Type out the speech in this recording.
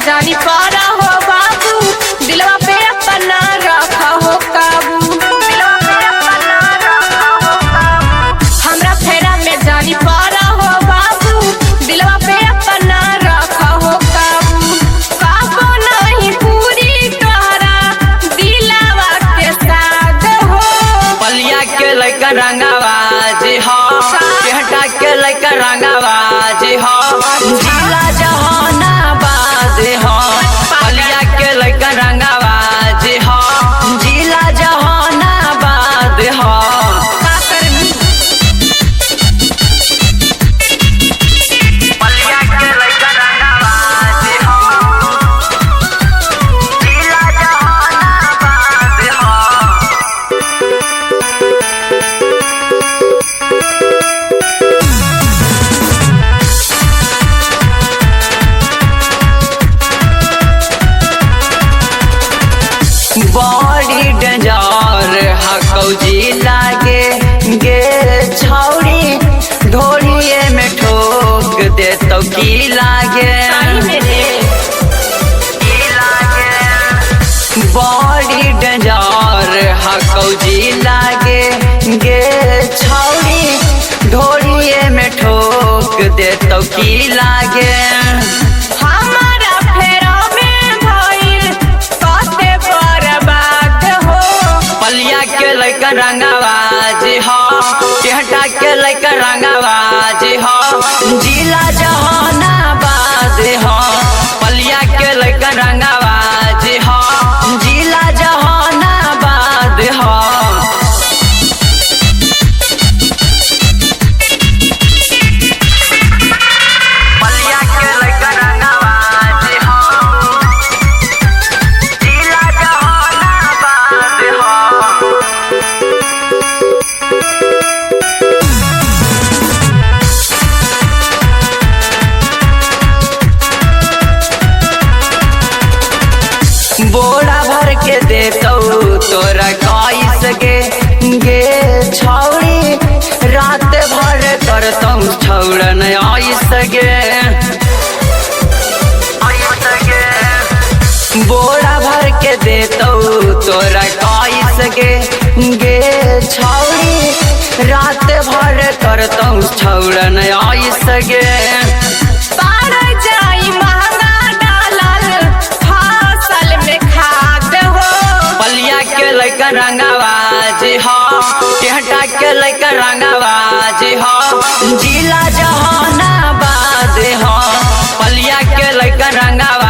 जानी पारा हो बाबू दिलवा पे अपना रखा हो काबू, दिलवा पे अपना रखा हो काबू। हमरा फेरा में जानी पारा हो बाबू दिलवा पे अपना रखा हो काबू। काबू नहीं पूरी तोहरा दिलवा के साथ हो। पलिया के लइका रंगावा जी हो, केहटा के लइका रंगावा जी हो, जिला जहानाबाद हो। पलिया के लइका रंगावा जी हो, जिला जहानाबाद हो। पलिया के लइका रंगावा जी हो, जिला जहानाबाद हो। बड़ी डेंजर हकौजी लागे गे छौड़ी, ढोलिए में ठोक दे तो की लागे, की लागे। बड़ी डेंजर हकौजी लागे गे छौड़ी, ढोलिए में ठोक दे तो की लागे। हमारा फेरा में भइल कते बर्बाद हो। पलिया के लइका रंगावा जी हो, केहटा के लइका रंगावा जी हो, जिला जहानाबाद हो। पलिया के लइका रंगावा जी हो, जिला जहानाबाद हो। पलिया के लइका रंगावा जी हो, जिला जहानाबाद हो। बोरा भर के देतौ तोरा कैस गे छौड़ी, रात भर करतौ छौड़न आइस गे। बोरा भर के देतौ तोरा कैस गे छौड़ी, रात भर करतौ छौड़न आइस गे। पार जाई महंगा डालल फसल में खाद हो। पलिया के लइका रंगावा जी हो, केहटा के लइका रंगावा जी हो, जिला जहानाबाद हो। पलिया के लइका रंगावा